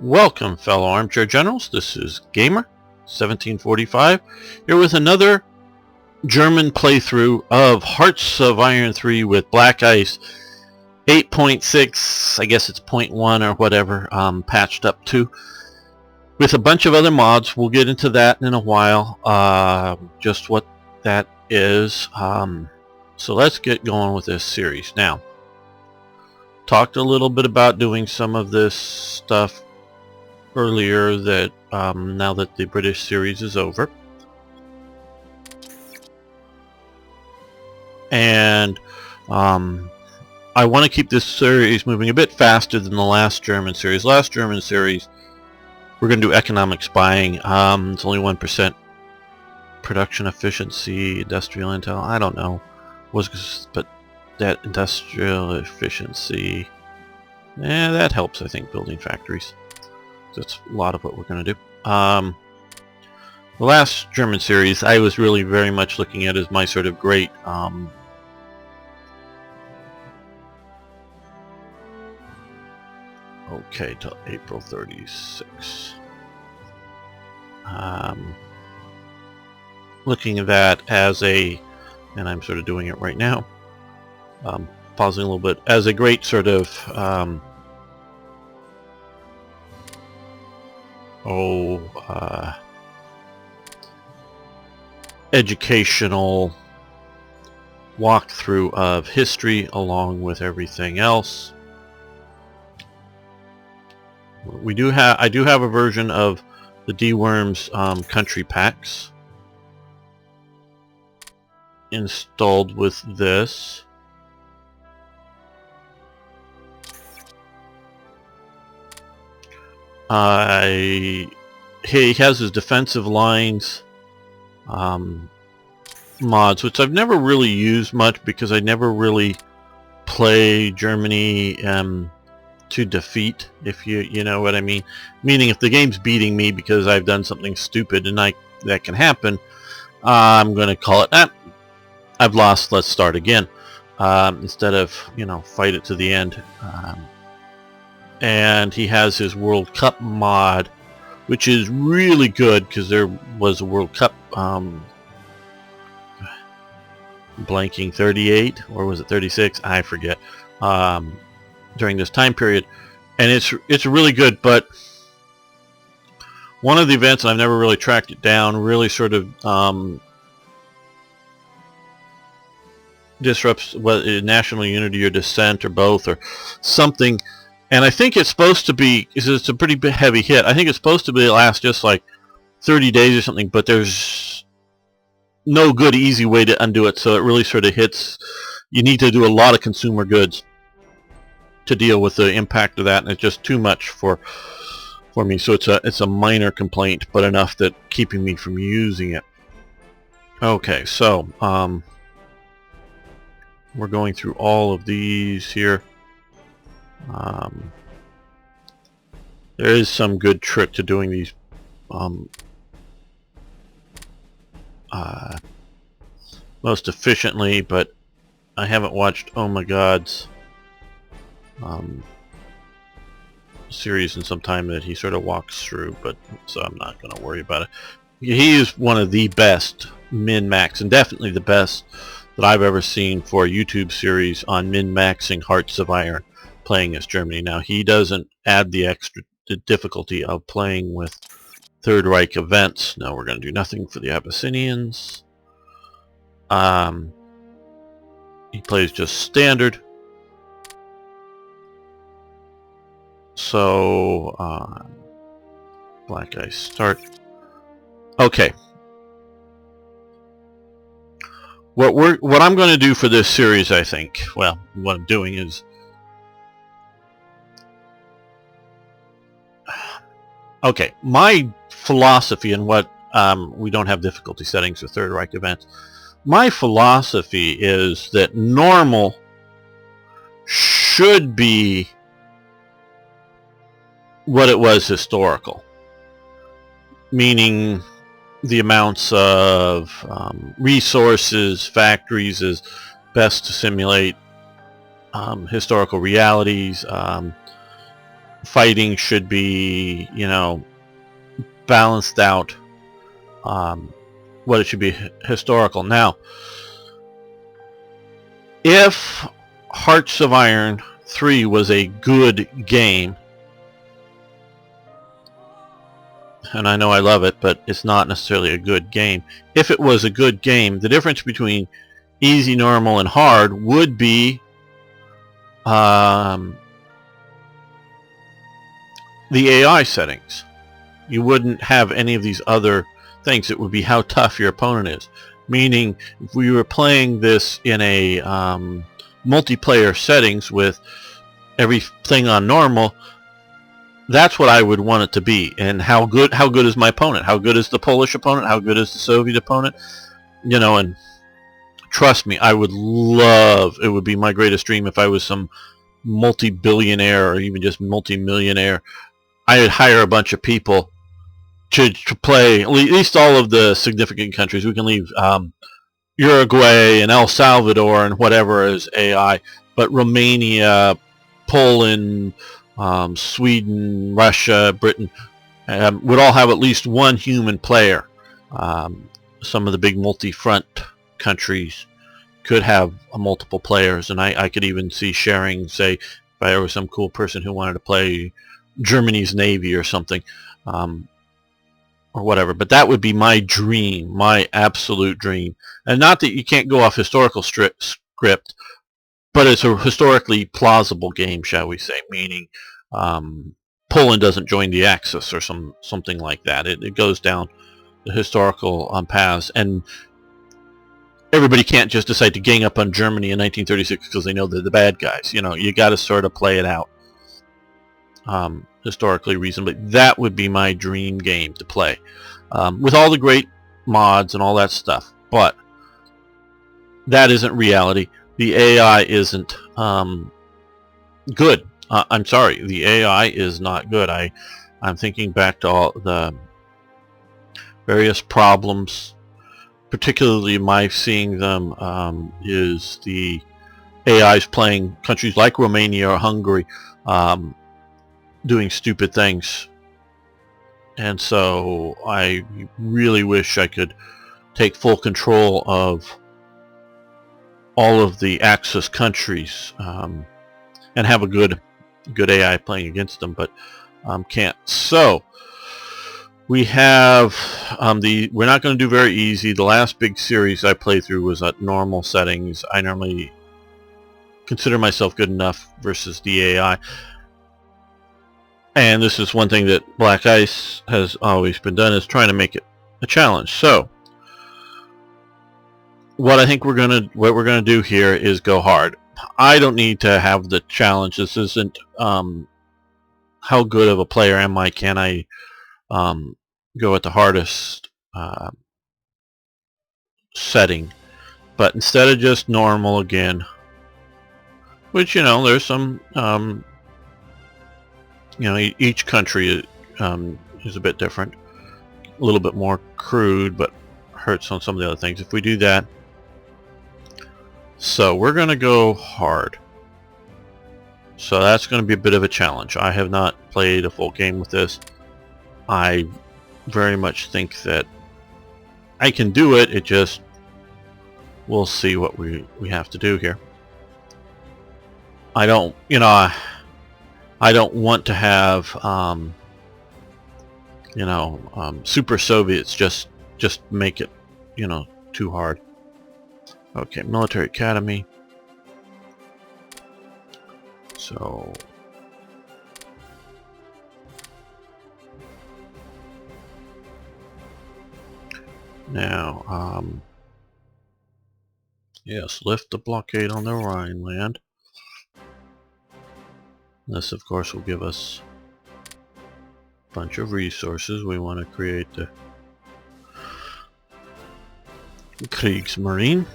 Welcome, fellow armchair generals. This is Gamer 1745 here with another German playthrough of Hearts of Iron 3 with Black Ice 8.6. I guess it's 0.1 or whatever, patched up to, with a bunch of other mods. We'll get into that in a while, just what that is. So let's get going with this series now. Talked a little bit about doing some of this stuff earlier, that now that the British series is over, and I want to keep this series moving a bit faster than the last German series. Last German series, we're going to do economic spying. It's only 1% production efficiency, industrial intel. I don't know, but that industrial efficiency, that helps. I think building factories. That's a lot of what we're going to do. The last German series I was really very much looking at as my sort of great okay, till April 36. Looking at that as a, and I'm sort of doing it right now, pausing a little bit, as a great sort of educational walkthrough of history along with everything else. I do have a version of the D-Worms country packs installed with this. He has his defensive lines mods, which I've never really used much because I never really play Germany to defeat, if you know what I mean. Meaning, if the game's beating me because I've done something stupid, and that can happen, I'm going to call it, I've lost, let's start again, instead of, fight it to the end. And he has his World Cup mod, which is really good because there was a World Cup blanking 38, or was it 36? I forget, during this time period, and it's really good. But one of the events, and I've never really tracked it down, really sort of disrupts whether national unity or dissent or both or something. And I think it's supposed to be, it's a pretty heavy hit. I think it's supposed to be last just like 30 days or something, but there's no good easy way to undo it. So it really sort of hits, you need to do a lot of consumer goods to deal with the impact of that, and it's just too much for me. So it's a minor complaint, but enough that keeping me from using it. Okay, so we're going through all of these here. There is some good trick to doing these most efficiently, but I haven't watched Oh My God's series in some time that he sort of walks through, but so I'm not going to worry about it. He is one of the best min-max, and definitely the best that I've ever seen for a YouTube series on min-maxing Hearts of Iron, playing as Germany. Now, he doesn't add the extra difficulty of playing with Third Reich events. Now we're going to do nothing for the Abyssinians. He plays just standard. So Black Ice start. Okay. What I'm going to do for this series, I think, well, what I'm doing is, okay, my philosophy in what we don't have difficulty settings for Third Reich events. My philosophy is that normal should be what it was historical, meaning the amounts of resources, factories is best to simulate historical realities, fighting should be, balanced out. What it should be historical. Now, if Hearts of Iron 3 was a good game, and I know I love it, but it's not necessarily a good game. If it was a good game, the difference between easy, normal, and hard would be the AI settings. You wouldn't have any of these other things. It would be how tough your opponent is. Meaning, if we were playing this in a multiplayer settings with everything on normal, that's what I would want it to be. And how good is my opponent? How good is the Polish opponent? How good is the Soviet opponent? And trust me, I would love, it would be my greatest dream if I was some multi-billionaire or even just multi-millionaire. I would hire a bunch of people to play at least all of the significant countries. We can leave Uruguay and El Salvador and whatever as AI, but Romania, Poland, Sweden, Russia, Britain would all have at least one human player. Some of the big multi-front countries could have multiple players, and I could even see sharing, say, if I were some cool person who wanted to play Germany's Navy or something, or whatever. But that would be my dream, my absolute dream. And not that you can't go off historical script, but it's a historically plausible game, shall we say, meaning Poland doesn't join the Axis or something like that. It goes down the historical paths, and everybody can't just decide to gang up on Germany in 1936 because they know they're the bad guys. You got to sort of play it out historically reasonably. That would be my dream game to play, with all the great mods and all that stuff. But that isn't reality. The AI isn't good. I'm sorry, the AI is not good. I'm thinking back to all the various problems, particularly my seeing them is the AIs playing countries like Romania or Hungary, doing stupid things. And so I really wish I could take full control of all of the Axis countries and have a good AI playing against them, but can't. So we have we're not going to do very easy. The last big series I played through was at normal settings. I normally consider myself good enough versus the AI. And this is one thing that Black Ice has always been done, is trying to make it a challenge. So what I think we're gonna do here is go hard. I don't need to have the challenge. This isn't how good of a player am I? Can I go at the hardest setting? But instead of just normal again, which there's some each country is a bit different, a little bit more crude, but hurts on some of the other things. If we do that, so we're going to go hard. So that's going to be a bit of a challenge. I have not played a full game with this. I very much think that I can do it. It just, we'll see what we have to do here. I don't, I don't want to have, super Soviets just make it, too hard. Okay, military academy. So now, yes, lift the blockade on the Rhineland. This, of course, will give us a bunch of resources. We want to create the Kriegsmarine.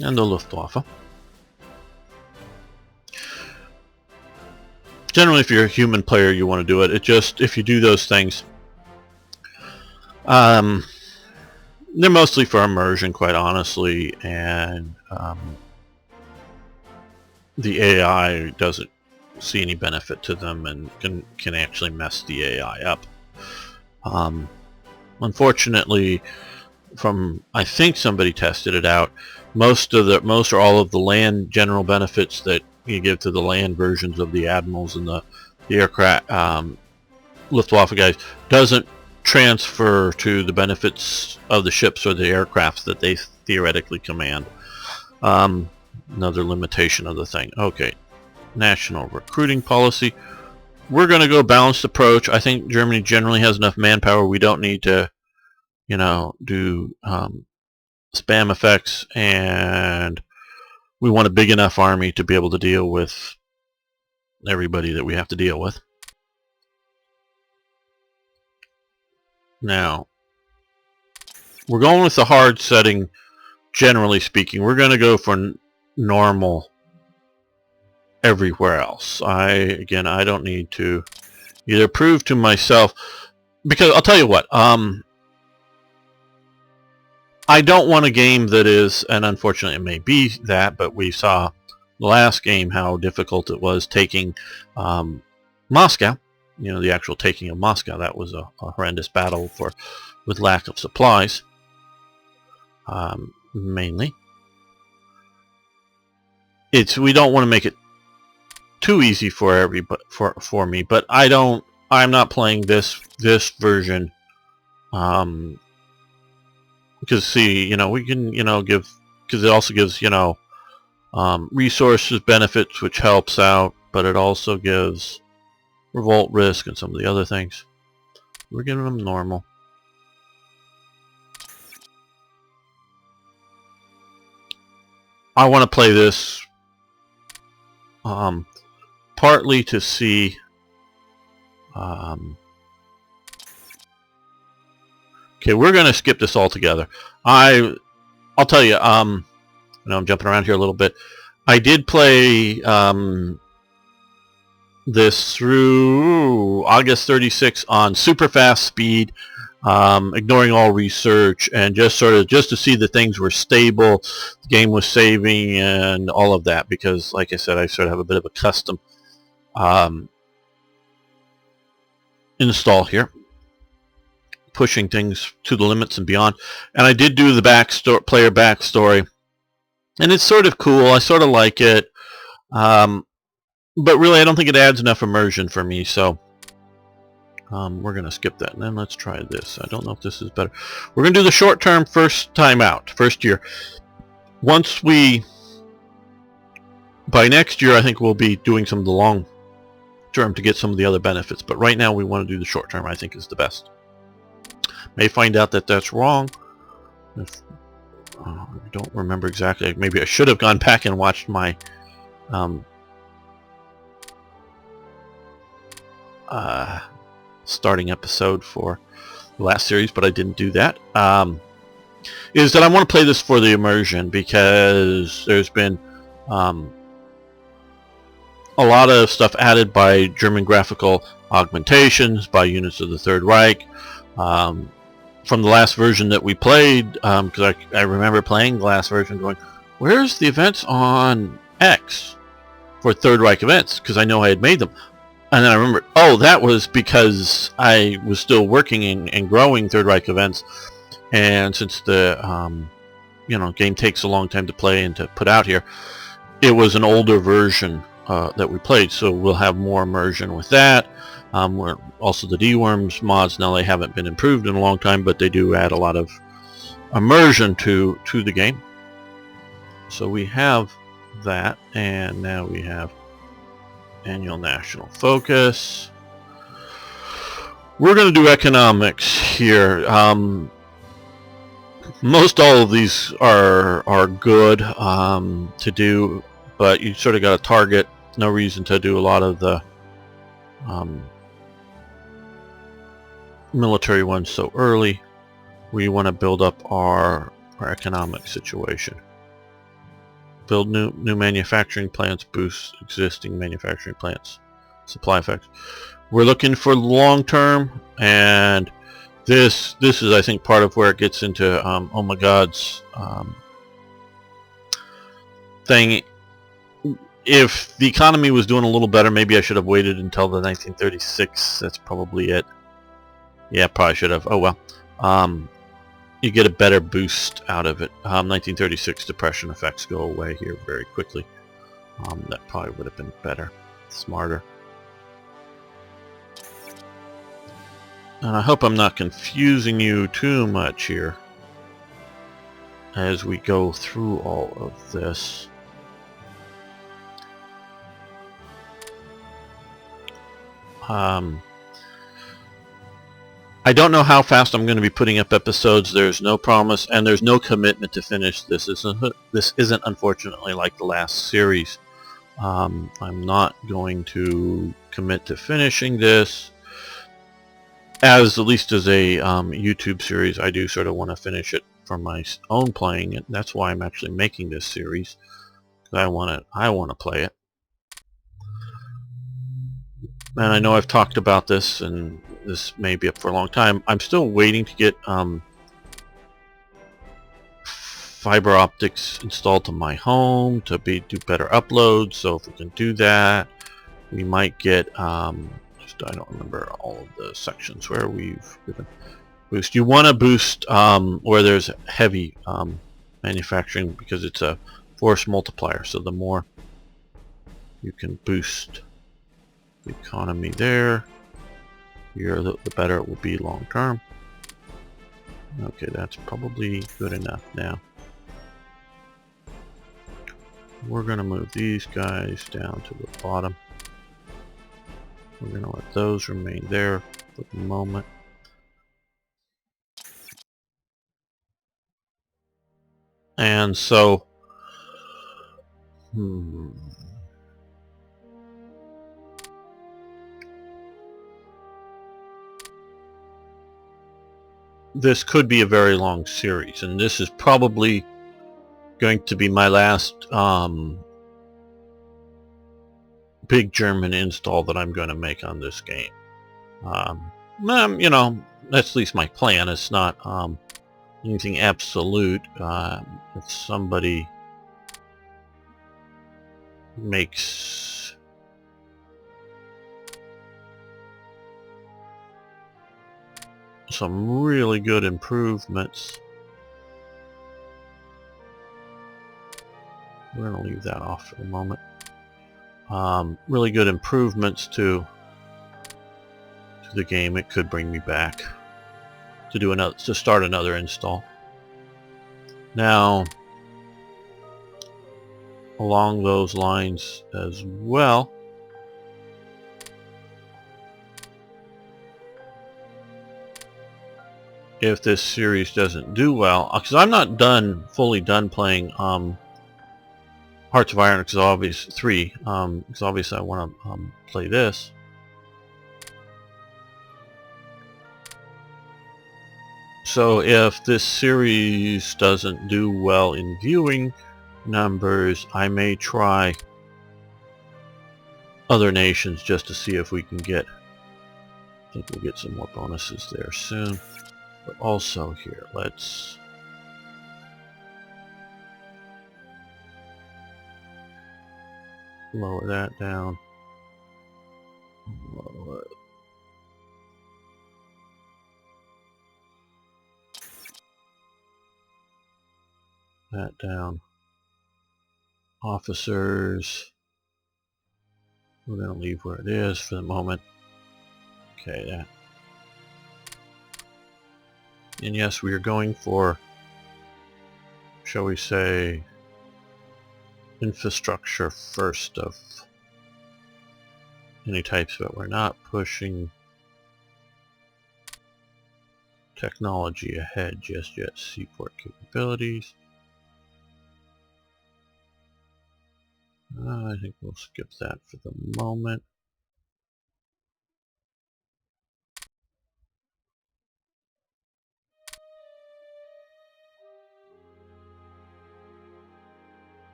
And the Luftwaffe. Generally, if you're a human player, you want to do it. It just, if you do those things, they're mostly for immersion, quite honestly, and the AI doesn't see any benefit to them and can actually mess the AI up. Unfortunately, I think somebody tested it out. Most or all of the land general benefits that you give to the land versions of the admirals and the aircraft Luftwaffe guys doesn't transfer to the benefits of the ships or the aircrafts that they theoretically command. Another limitation of the thing. Okay, national recruiting policy. We're going to go balanced approach. I think Germany generally has enough manpower. We don't need to, do spam effects, and we want a big enough army to be able to deal with everybody that we have to deal with. Now, we're going with the hard setting, generally speaking. We're going to go for normal everywhere else. I don't need to either prove to myself, because I'll tell you what, I don't want a game that is, and unfortunately it may be that, but we saw the last game how difficult it was taking Moscow. The actual taking of Moscow. That was a horrendous battle with lack of supplies, mainly. We don't want to make it too easy for me, but I'm not playing this version, because see, we can give, because it also gives resources benefits, which helps out, but it also gives revolt risk and some of the other things. We're giving them normal. I want to play this partly to see okay, we're going to skip this altogether. I'll tell you, I'm jumping around here a little bit. I did play this through August 36 on super fast speed, ignoring all research, and just to see that things were stable, the game was saving, and all of that, because like I said, I sort of have a bit of a custom install here, pushing things to the limits and beyond. And I did do the player backstory, and it's sort of cool. I sort of like it. But really, I don't think it adds enough immersion for me, so we're going to skip that. And then let's try this. I don't know if this is better. We're going to do the short term first time out, first year. Once by next year, I think we'll be doing some of the long term to get some of the other benefits. But right now, we want to do the short term, I think is the best. May find out that that's wrong. I don't remember exactly. Maybe I should have gone back and watched my starting episode for the last series, but I didn't do that. Is that I want to play this for the immersion, because there's been a lot of stuff added by German graphical augmentations, by units of the Third Reich, from the last version that we played, because I remember playing the last version going, where's the events on X for Third Reich events, because I know I had made them. And then I remember, oh, that was because I was still working and growing Third Reich events, and since the game takes a long time to play and to put out here, it was an older version that we played, so we'll have more immersion with that. We're also the D-Worms mods, now they haven't been improved in a long time, but they do add a lot of immersion to the game. So we have that, and now we have annual national focus. We're going to do economics here. Most all of these are good to do, but you sort of got a target. No reason to do a lot of the military ones so early. We want to build up our economic situation. Build new manufacturing plants, boost existing manufacturing plants, supply effects. We're looking for long term, and this is, I think, part of where it gets into oh my God's thing. if the economy was doing a little better, maybe I should have waited until the 1936. That's probably it. Yeah, probably should have. Oh well. You get a better boost out of it. 1936 depression effects go away here very quickly. That probably would have been better, smarter. And I hope I'm not confusing you too much here as we go through all of this. I don't know how fast I'm going to be putting up episodes. There's no promise, and there's no commitment to finish this. This isn't unfortunately like the last series. I'm not going to commit to finishing this. At least as a YouTube series, I do sort of want to finish it for my own playing, and that's why I'm actually making this series. I want to play it. And I know I've talked about this, and this may be up for a long time. I'm still waiting to get fiber optics installed to my home to do better uploads. So if we can do that, we might get I don't remember all of the sections where we've given boost. You want to boost where there's heavy manufacturing, because it's a force multiplier. So the more you can boost the economy there, the better it will be long term. Okay, that's probably good enough now. We're going to move these guys down to the bottom. We're going to let those remain there for the moment. And so, this could be a very long series, and this is probably going to be my last big German install that I'm going to make on this game. You know, that's at least my plan. It's not anything absolute. If somebody makes some really good improvements, we're going to leave that off for the moment. Really good improvements to the game, it could bring me back to start another install. Now, along those lines as well, if this series doesn't do well, because I'm not fully done playing Hearts of Iron, because 3, because obviously I want to play this. So if this series doesn't do well in viewing numbers, I may try other nations just to see if we can get, I think we'll get some more bonuses there soon. But also here, let's lower that down. Lower that down. Officers, we're going to leave where it is for the moment. Okay, that. And yes, we are going for, shall we say, infrastructure first of any types, but we're not pushing technology ahead just yet. Seaport capabilities. I think we'll skip that for the moment.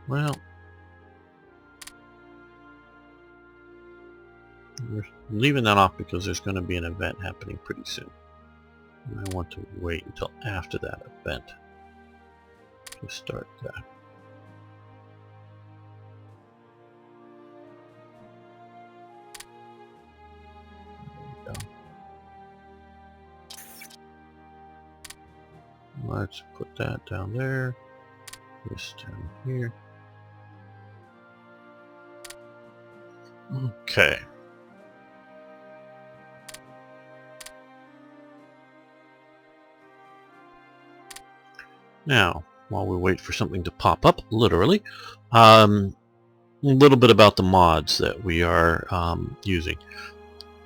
Well, We're leaving that off because there's going to be an event happening pretty soon. And I want to wait until after that event to start that. There we go. Let's put that down there. This down here. Okay. Now, while we wait for something to pop up, literally, a little bit about the mods that we are using.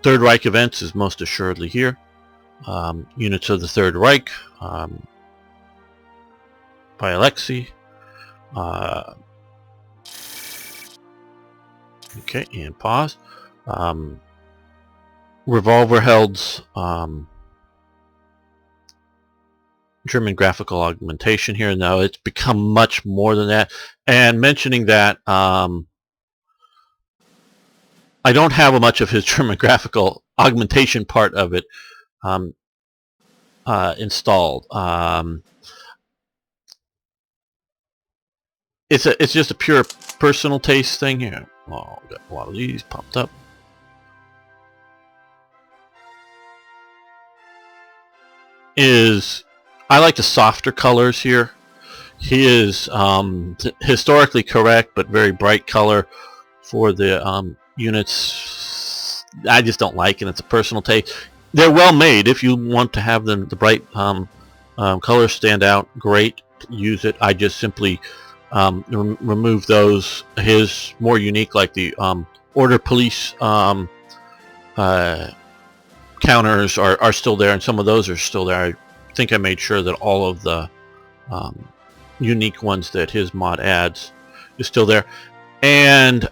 Third Reich events is most assuredly here. Units of the Third Reich by Alexei. Okay, and pause. Revolverheld's German graphical augmentation here. Now it's become much more than that. And mentioning that, I don't have much of his German graphical augmentation part of it installed. It's just a pure personal taste thing here. Oh, we got a lot of these popped up. I like the softer colors here. He is historically correct, but very bright color for the units. I just don't like it. It's a personal taste. They're well made. If you want to have them, the bright colors stand out, great. Use it. I just simply remove those. His more unique, like the order police counters are still there, and some of those are still there. I think I made sure that all of the unique ones that his mod adds is still there. And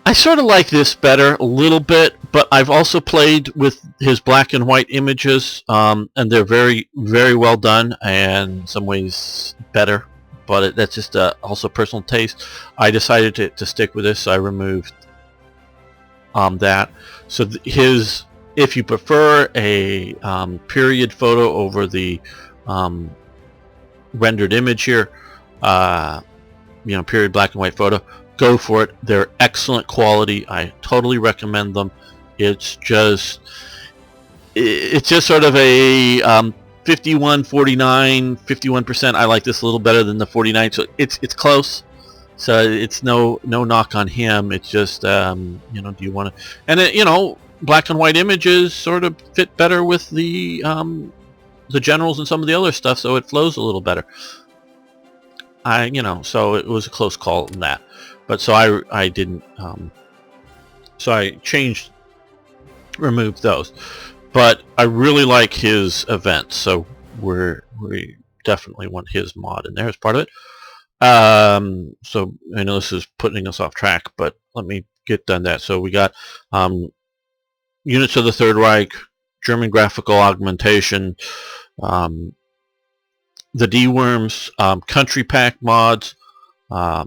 I sort of like this better a little bit, but I've also played with his black and white images, and they're very, very well done, and in some ways better, but that's just also personal taste. I decided to stick with this, so I removed that. So if you prefer a period photo over the rendered image here, period black and white photo, go for it. They're excellent quality. I totally recommend them. It's just sort of a 51-49, 51%. I like this a little better than the 49, so it's close. So it's no knock on him. It's just do you want to? And black and white images sort of fit better with the generals and some of the other stuff, so it flows a little better. So it was a close call in that. But so I didn't. So I removed those. But I really like his events, so we definitely want his mod in there as part of it. So I know this is putting us off track, but let me get done that. So we got units of the Third Reich, German graphical augmentation, the D-Worms, country pack mods are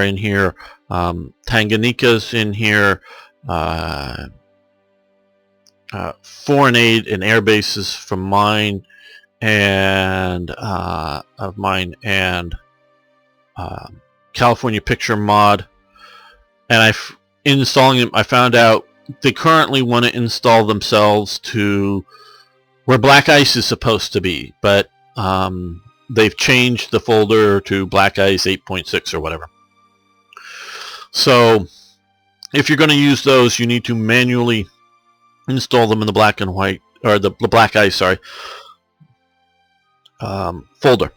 in here, Tanganyika's in here, foreign aid and air bases from mine and California picture mod. And installing them, I found out they currently want to install themselves to where Black Ice is supposed to be, but they've changed the folder to Black Ice 8.6 or whatever. So if you're going to use those, you need to manually install them in the black and white, or the Black Ice, sorry, folder.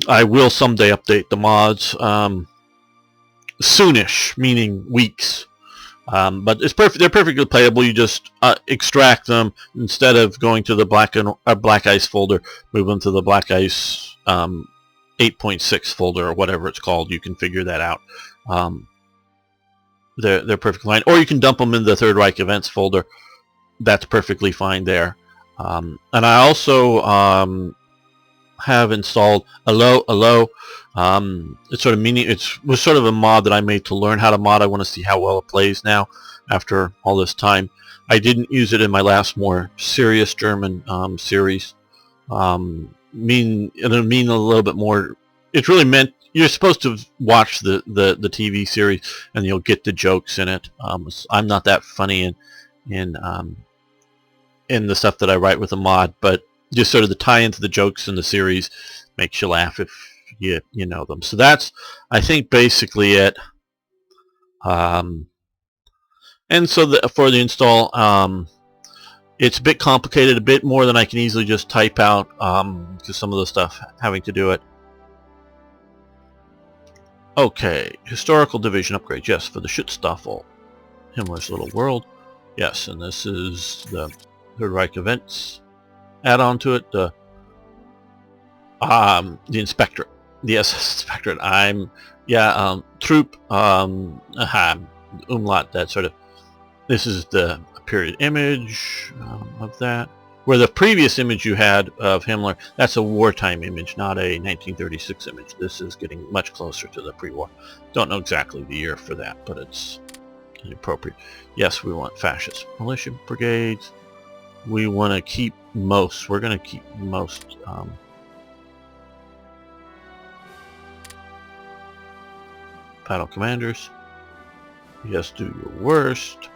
I will someday update the mods soonish, meaning weeks. But it's perfect. They're perfectly playable. You just extract them instead of going to the Black Ice folder. Move them to the Black Ice 8.6 folder or whatever it's called. You can figure that out. They're perfectly fine. Or you can dump them in the Third Reich events folder. That's perfectly fine there. And I also have installed Allo. It's sort of was sort of a mod that I made to learn how to mod. I want to see how well it plays now after all this time. I didn't use it in my last more serious German series. It'll mean a little bit more. It's really meant you're supposed to watch the TV series and you'll get the jokes in it. I'm not that funny in the stuff that I write with a mod, but just sort of the tie into the jokes in the series makes you laugh if you know them. So that's, I think, basically it. And so for the install, it's a bit complicated, a bit more than I can easily just type out, because some of the stuff having to do it. Okay, historical division upgrade. Yes, for the Schutzstaffel, Himmler's Little World. Yes, and this is the Third Reich events. Add on to it the Inspectorate, the SS Inspectorate. Troop, umlaut, that sort of. This is the period image of that. Where the previous image you had of Himmler, that's a wartime image, not a 1936 image. This is getting much closer to the pre-war. Don't know exactly the year for that, but it's appropriate. Yes, we want fascist militia brigades. We want to keep most. We're going to keep most. Battle commanders. Yes, do your worst.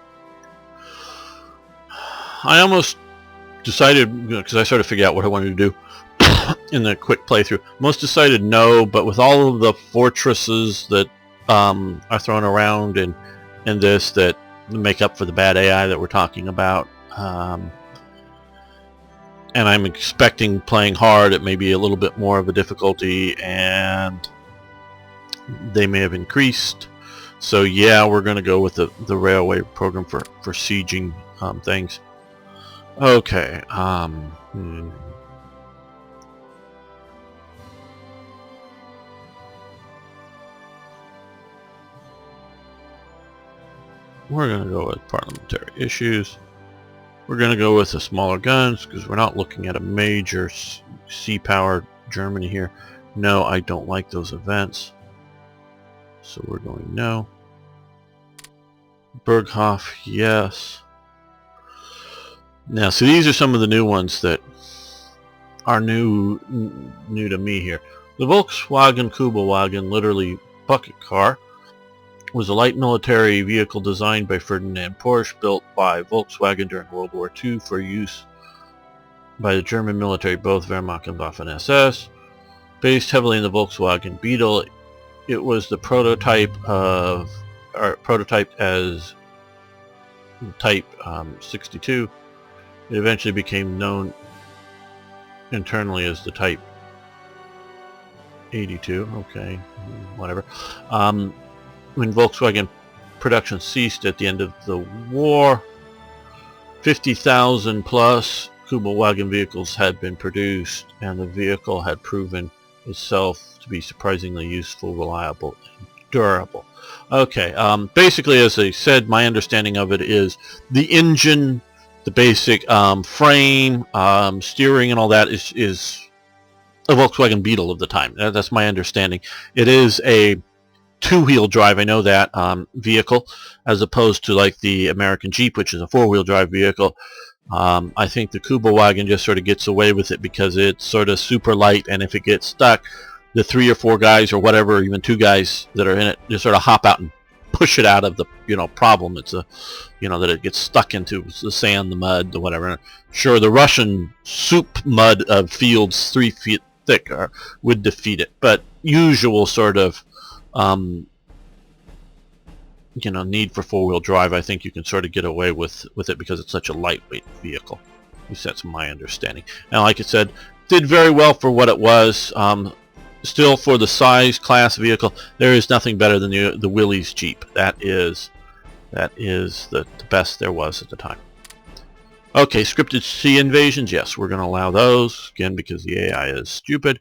I almost decided, because I sort of figured out what I wanted to do in the quick playthrough. Most decided no, but with all of the fortresses that are thrown around and this that make up for the bad AI that we're talking about, and I'm expecting playing hard, it may be a little bit more of a difficulty, and they may have increased. So yeah, we're going to go with the railway program for sieging things. Okay. We're going to go with parliamentary issues. We're going to go with the smaller guns because we're not looking at a major sea-powered Germany here. No, I don't like those events. So we're going no. Berghoff, yes. Now, so these are some of the new ones that are new to me here. The Volkswagen Kübelwagen, literally bucket car, was a light military vehicle designed by Ferdinand Porsche, built by Volkswagen during World War II for use by the German military, both Wehrmacht and SS. Based heavily in the Volkswagen Beetle, it was the prototype as Type 62. It eventually became known internally as the Type 82. Okay, whatever. When Volkswagen production ceased at the end of the war, 50,000 plus Kübelwagen vehicles had been produced, and the vehicle had proven itself to be surprisingly useful, reliable, and durable. Okay, basically, as I said, my understanding of it is the engine, the basic frame, steering, and all that is a Volkswagen Beetle of the time. That's my understanding. It is a two-wheel drive, I know that, vehicle, as opposed to like the American Jeep, which is a four-wheel drive vehicle. I think the Kübelwagen just sort of gets away with it because it's sort of super light, and if it gets stuck, the 3 or 4 guys or whatever, even 2 guys that are in it, just sort of hop out and push it out of the problem. It's a that it gets stuck into the sand, the mud, the whatever. Sure, the Russian soup mud of fields 3 feet thick would defeat it, but usual sort of need for 4-wheel drive, I think you can sort of get away with it because it's such a lightweight vehicle. At least that's my understanding. And like I said, did very well for what it was. Still, for the size class vehicle, there is nothing better than the Willys Jeep. That is the best there was at the time. Okay, scripted sea invasions. Yes, we're going to allow those again because the AI is stupid.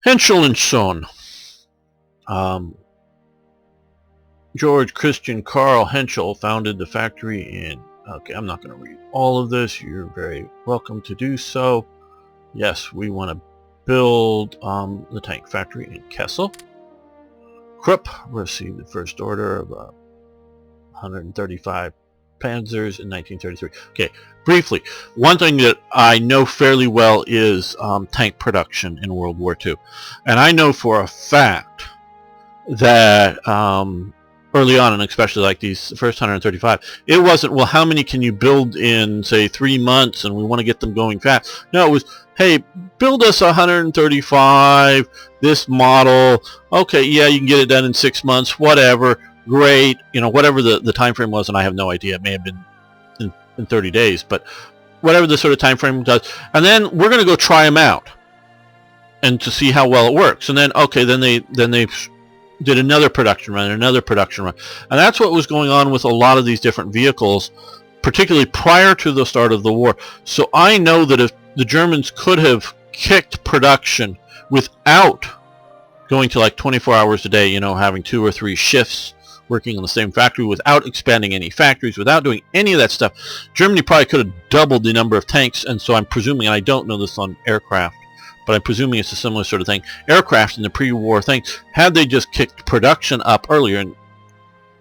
Henschel and Sohn. George Christian Karl Henschel founded the factory in... Okay, I'm not going to read all of this. You're very welcome to do so. Yes, we want to build the tank factory in Kessel. Krupp received the first order of 135 Panzers in 1933. Okay, briefly, one thing that I know fairly well is tank production in World War II. And I know for a fact that early on, and especially like these first 135, it wasn't, well, how many can you build in, say, 3 months, and we want to get them going fast. No, it was, hey, build us 135, this model. Okay, yeah, you can get it done in 6 months, whatever. Great, whatever the time frame was, and I have no idea. It may have been in 30 days, but whatever the sort of time frame does. And then we're going to go try them out and to see how well it works. And then, okay, then they did another production run, and that's what was going on with a lot of these different vehicles, particularly prior to the start of the war. So I know that if the Germans could have kicked production without going to like 24 hours a day, having 2 or 3 shifts working in the same factory, without expanding any factories, without doing any of that stuff, Germany probably could have doubled the number of tanks. And so I'm presuming, and I don't know this on aircraft, but I'm presuming it's a similar sort of thing. Aircraft in the pre-war thing, had they just kicked production up earlier, and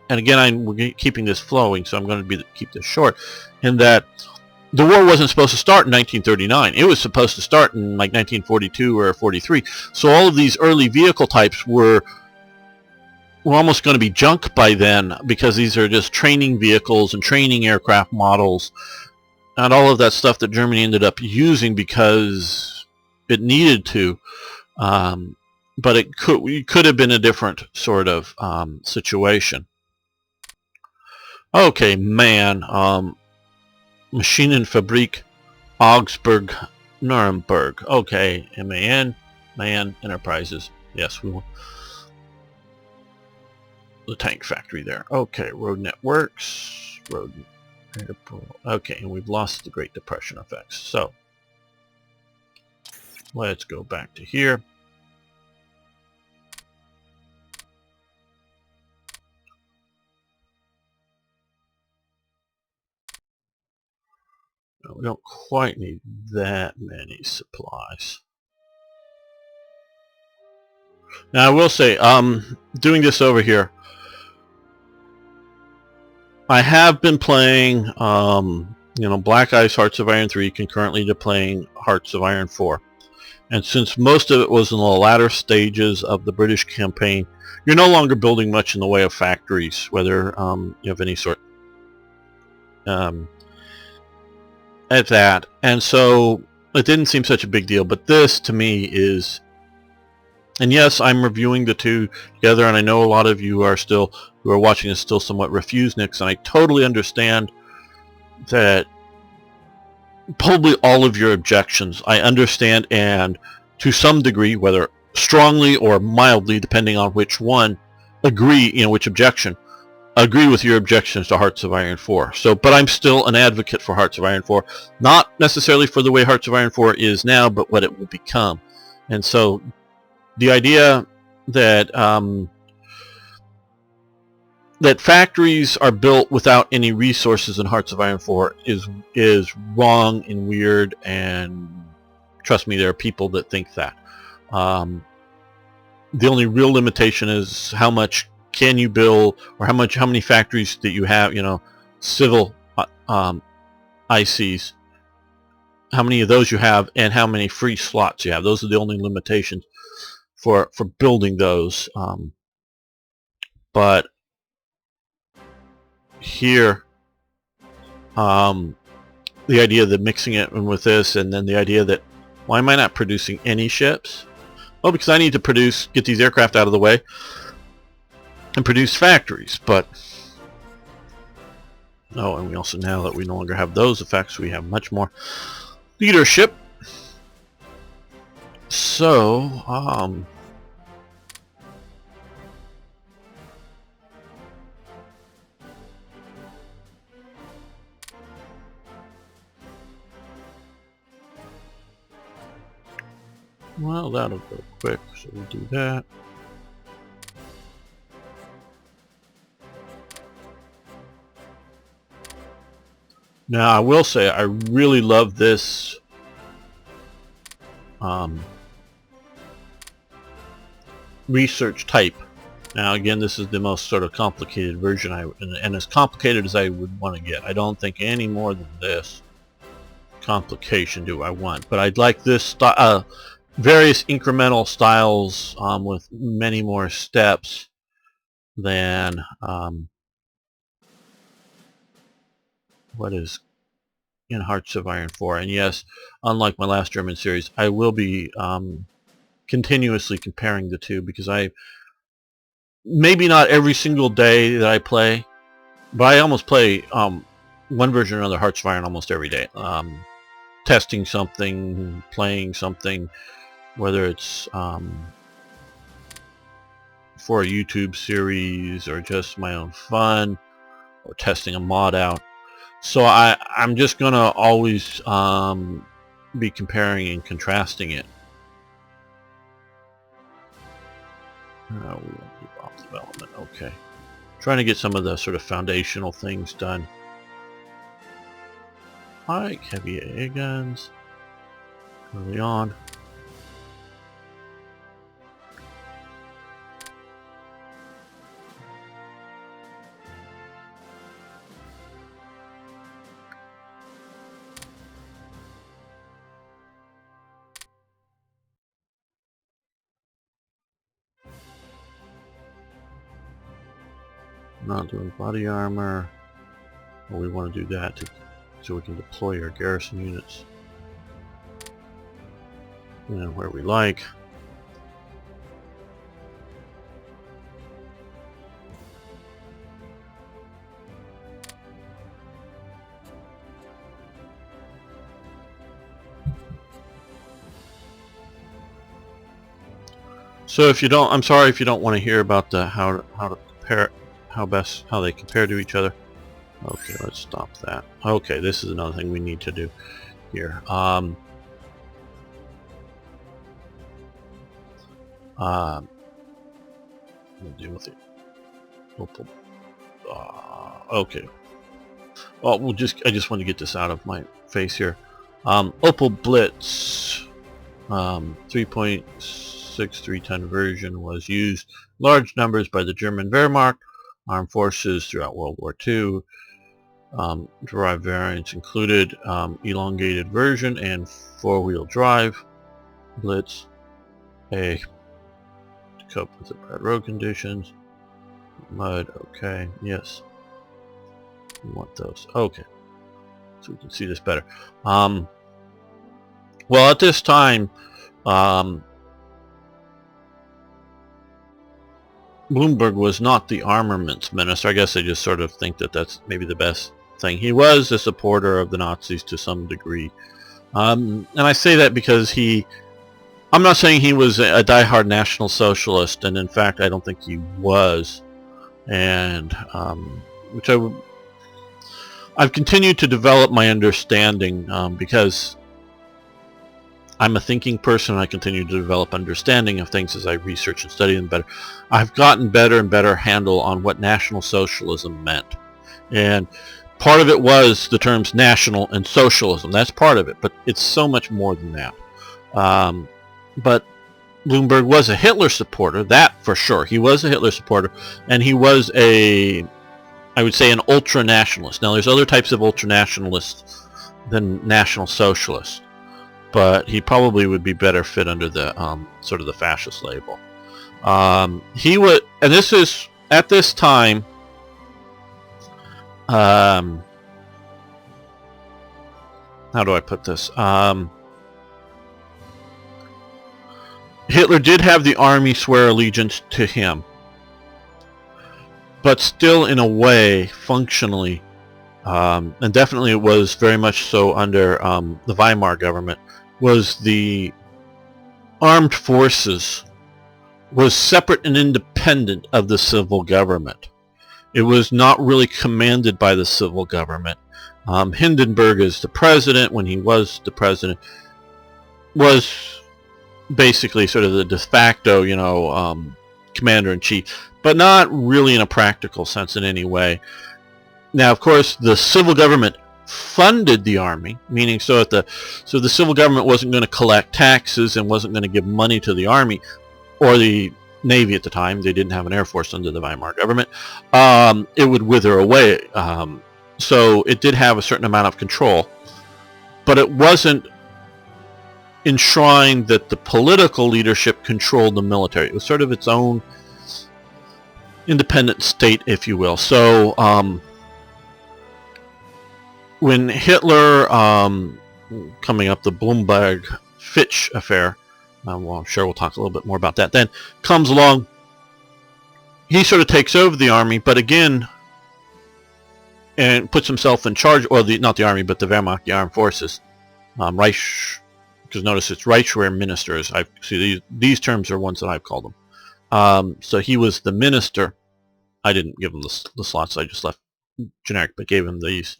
again, we're keeping this flowing, so I'm going to keep this short, in that the war wasn't supposed to start in 1939. It was supposed to start in like 1942 or 43. So all of these early vehicle types were almost going to be junk by then, because these are just training vehicles and training aircraft models and all of that stuff that Germany ended up using because it needed to. But it could have been a different sort of situation. Okay, man. Maschinenfabrik Augsburg Nuremberg. Okay, MAN, Man Enterprises. Yes, we want the tank factory there. Okay, road networks. Okay, and we've lost the Great Depression effects. So let's go back to here. No, we don't quite need that many supplies. Now I will say, doing this over here, I have been playing, Black Ice Hearts of Iron 3 concurrently to playing Hearts of Iron 4. And since most of it was in the latter stages of the British campaign, you're no longer building much in the way of factories, whether you have any sort at that. And so it didn't seem such a big deal. But this, to me, is... And yes, I'm reviewing the two together, and I know a lot of you who are watching this still somewhat refuseniks, and I totally understand that probably all of your objections I understand, and to some degree, whether strongly or mildly, depending on which one, agree, which objection, agree with your objections to Hearts of Iron 4. So, but I'm still an advocate for Hearts of Iron 4, not necessarily for the way Hearts of Iron 4 is now, but what it will become. And so the idea that that factories are built without any resources in Hearts of Iron 4 is wrong and weird, and trust me, there are people that think that. The only real limitation is how much can you build, or how many factories that you have, civil ICs, how many of those you have, and how many free slots you have. Those are the only limitations for building those. But here, the idea that mixing it in with this, and then the idea that, why am I not producing any ships? Well, because I need to get these aircraft out of the way and produce factories. But and we also, now that we no longer have those effects, we have much more leadership. So well, that'll go quick, so we'll do that. Now, I will say I really love this research type. Now again, this is the most sort of complicated version, and as complicated as I would want to get. I don't think any more than this complication do I want, but I'd like this various incremental styles with many more steps than what is in Hearts of Iron 4. And yes, unlike my last German series, I will be continuously comparing the two, because maybe not every single day that I play, but I almost play one version or another Hearts of Iron almost every day. Testing something, playing something, whether it's for a YouTube series or just my own fun, or testing a mod out. So I'm just going to always be comparing and contrasting it. We want to do off development. Okay. Trying to get some of the sort of foundational things done. Like heavy AA guns early on. Not doing body armor. Well, we want to do that so we can deploy our garrison units and where we like. So if you don't, I'm sorry if you don't want to hear about the how to compare, how they compare to each other. Okay, let's stop that. Okay, this is another thing we need to do here. We'll deal with it. Okay. Well, I just want to get this out of my face here. Opel Blitz 3.63 ton version was used large numbers by the German Wehrmacht armed forces throughout World War II. Derived variants included elongated version and four-wheel drive Blitz A to cope with the bad road conditions. Mud, okay, yes. We want those. Okay. So we can see this better. Well, at this time, Bloomberg was not the armaments minister. I guess I just sort of think that that's maybe the best thing. He was a supporter of the Nazis to some degree. And I say that because I'm not saying he was a diehard National Socialist, and in fact I don't think he was. And which I've continued to develop my understanding because I'm a thinking person, and I continue to develop understanding of things as I research and study them better. I've gotten better and better handle on what National Socialism meant. And part of it was the terms national and socialism. That's part of it, but it's so much more than that. But Bloomberg was a Hitler supporter, that for sure. He was a Hitler supporter, and he was I would say an ultra-nationalist. Now, there's other types of ultra-nationalists than National Socialists, but he probably would be better fit under the sort of the fascist label. He would, and this is at this time. How do I put this? Hitler did have the army swear allegiance to him, but still, in a way, functionally, and definitely it was very much so under the Weimar government, was the armed forces was separate and independent of the civil government. It was not really commanded by the civil government. Hindenburg, as the president, when he was the president, was basically sort of the de facto, commander-in-chief, but not really in a practical sense in any way. Now, of course, the civil government funded the army, meaning so the civil government wasn't going to collect taxes and wasn't going to give money to the army or the Navy at the time. They didn't have an air force under the Weimar government. It would wither away. So it did have a certain amount of control, but it wasn't enshrined that the political leadership controlled the military. It was sort of its own independent state, if you will. So when Hitler, coming up, the Blumberg-Fitch affair, well, I'm sure we'll talk a little bit more about that, then comes along, he sort of takes over the army, but again, and puts himself in charge, or not the army, but the Wehrmacht, the armed forces, Reich, because notice it's Reichswehr ministers. I see these terms are ones that I've called them. So he was the minister. I didn't give him the slots, I just left generic, but gave him these.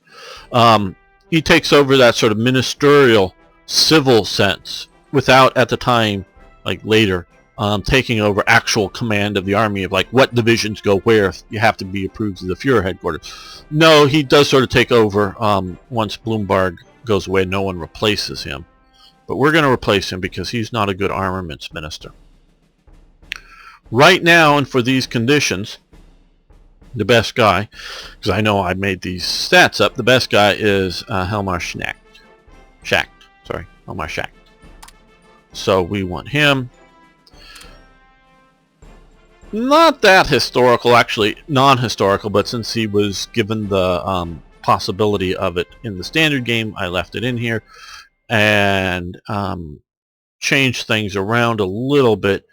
He takes over that sort of ministerial, civil sense, without, at the time, like later, taking over actual command of the army, of like what divisions go where. You have to be approved to the Fuhrer headquarters. No, he does sort of take over once Blumberg goes away. No one replaces him. But we're going to replace him because he's not a good armaments minister. Right now, and for these conditions, the best guy, because I know I made these stats up, the best guy is Helmar Schacht. Helmar Schacht. So we want him. Not that historical, actually non-historical, but since he was given the possibility of it in the standard game, I left it in here and changed things around a little bit.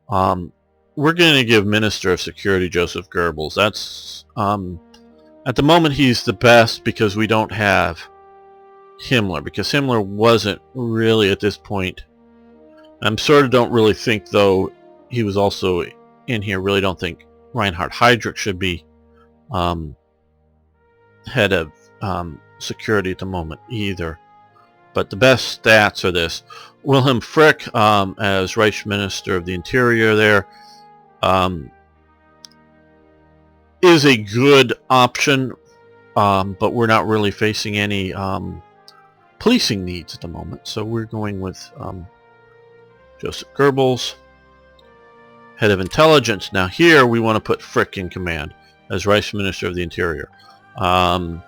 We're going to give Minister of Security Joseph Goebbels. That's at the moment he's the best because we don't have Himmler, because Himmler wasn't really at this point. I'm sort of don't really think, though, he was also in here. Really don't think Reinhard Heydrich should be head of security at the moment either. But the best stats are this: Wilhelm Frick as Reich Minister of the Interior there is a good option, but we're not really facing any policing needs at the moment, so we're going with Joseph Goebbels, head of intelligence. Now here we want to put Frick in command as Reich Minister of the Interior. Canaris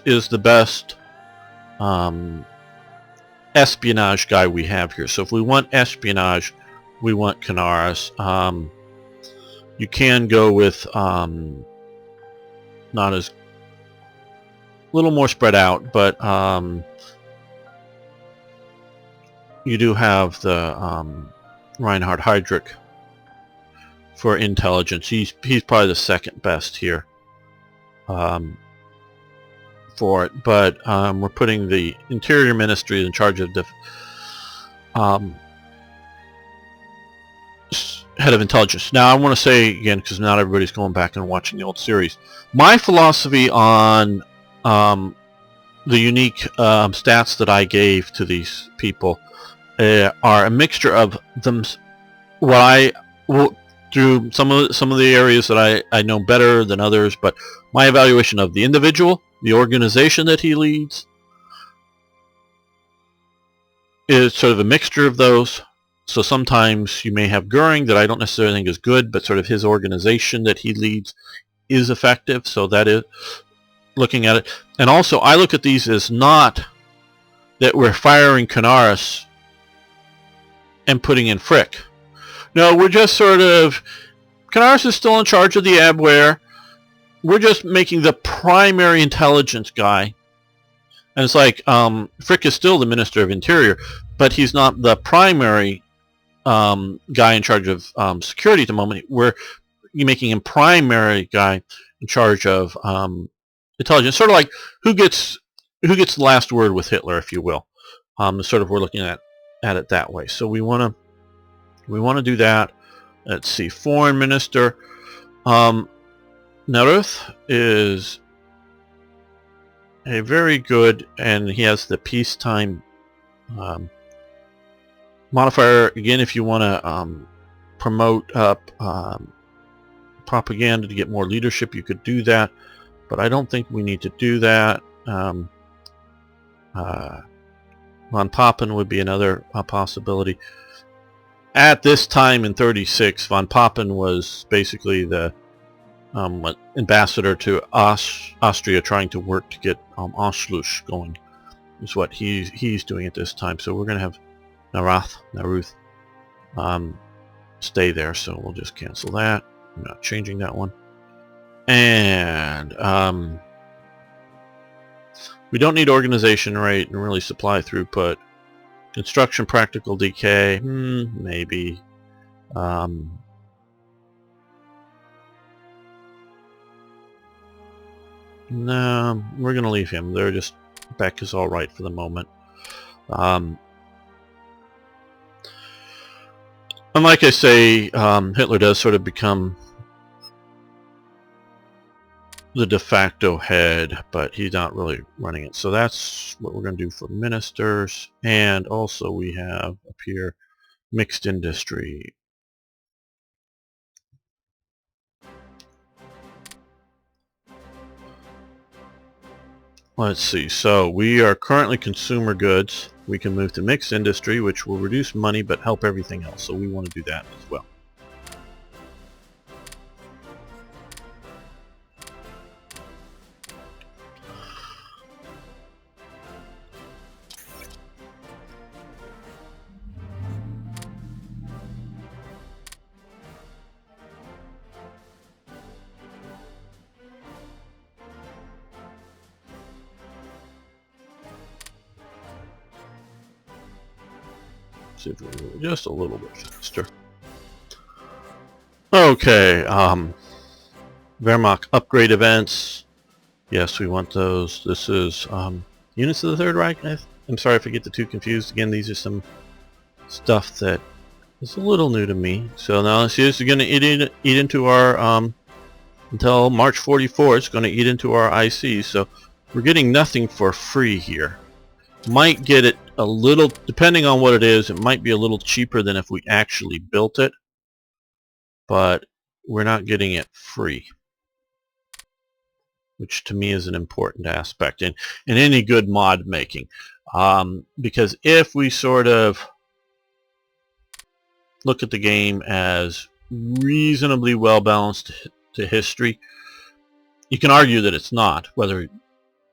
is the best espionage guy we have here. So if we want espionage, we want Canaris. You can go with not as little more spread out, but you do have the Reinhard Heydrich for intelligence. He's probably the second best here for it, but we're putting the Interior Ministry in charge of the head of intelligence. Now I want to say again, because not everybody's going back and watching the old series, my philosophy on the unique stats that I gave to these people are a mixture of them. What I will through some of the areas that I know better than others, but my evaluation of the individual, the organization that he leads, is sort of a mixture of those. So sometimes you may have Goering that I don't necessarily think is good, but sort of his organization that he leads is effective. So that is looking at it. And also I look at these as not that we're firing Canaris and putting in Frick. No, we're just sort of, Canaris is still in charge of the Abwehr. We're just making the primary intelligence guy. And it's like, Frick is still the Minister of Interior, but he's not the primary guy in charge of security at the moment. We're making him primary guy in charge of intelligence. Sort of like who gets the last word with Hitler, if you will. Sort of we're looking at it that way. So we want to do that. Let's see, Foreign Minister. Neruth is a very good, and he has the peacetime modifier. Again, if you want to promote up propaganda to get more leadership, you could do that, but I don't think we need to do that. Von Papen would be another possibility. At this time in 36, Von Papen was basically the ambassador to Austria, trying to work to get Anschluss going. Is what he's doing at this time. So we're going to have Naruth stay there. So we'll just cancel that. I'm not changing that one. And we don't need organization rate and really supply throughput. Construction practical decay, maybe. No, we're going to leave him. They're just, Beck is all right for the moment. And like I say, Hitler does sort of become the de facto head, but he's not really running it. So that's what we're going to do for ministers. And also we have up here mixed industry. Let's see, so we are currently consumer goods. We can move to mixed industry, which will reduce money but help everything else. So we want to do that as well. See if we can go just a little bit faster. Okay, Wehrmacht upgrade events. Yes, we want those. This is units of the Third Reich. I'm sorry if I get the two confused. Again, these are some stuff that is a little new to me. So now this is going to eat into our until March 44. It's going to eat into our IC. So we're getting nothing for free here. Might get it a little, depending on what it is, it might be a little cheaper than if we actually built it, but we're not getting it free, which to me is an important aspect in any good mod making, because if we sort of look at the game as reasonably well balanced to history, you can argue that it's not, whether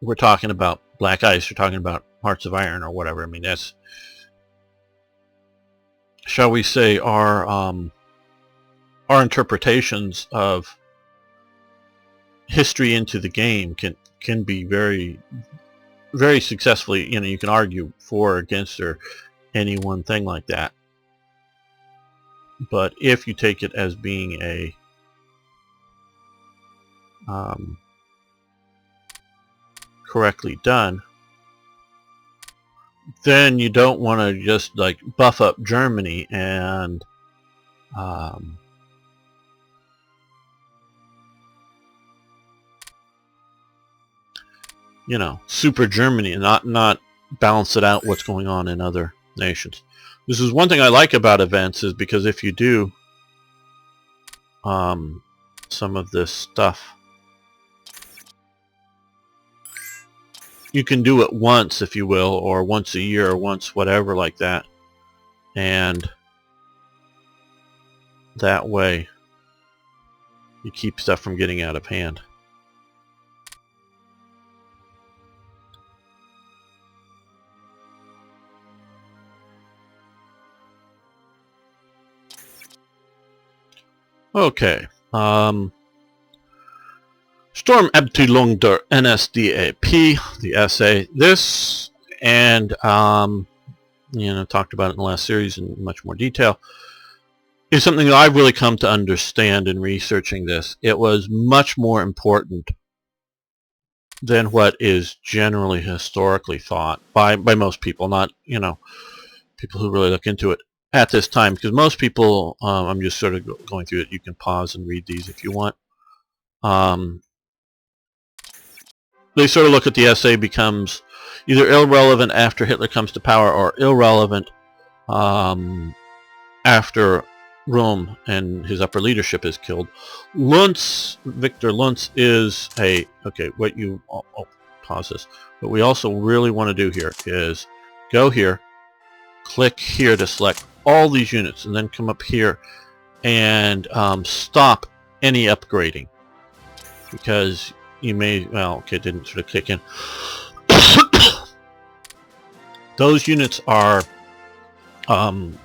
we're talking about Black Ice, we're talking about Hearts of Iron or whatever. I mean, that's, shall we say, our interpretations of history into the game can be very, very successfully, you can argue for or against or any one thing like that. But if you take it as being a correctly done, then you don't want to just like buff up Germany and super Germany and not balance it out what's going on in other nations. This is one thing I like about events, is because if you do some of this stuff, you can do it once, if you will, or once a year, or once whatever like that, and that way you keep stuff from getting out of hand. Okay. Sturmabteilung der NSDAP, the SA. This, and talked about it in the last series in much more detail, is something that I've really come to understand in researching this. It was much more important than what is generally historically thought by most people, not people who really look into it at this time, because most people, I'm just sort of going through it. You can pause and read these if you want. They sort of look at the SA becomes either irrelevant after Hitler comes to power, or irrelevant after Rome and his upper leadership is killed. Luntz, Victor Luntz, is a, okay, what you, pause this. What we also really want to do here is go here, click here to select all these units, and then come up here and stop any upgrading, because you may, well, okay, it didn't sort of kick in. Those units are you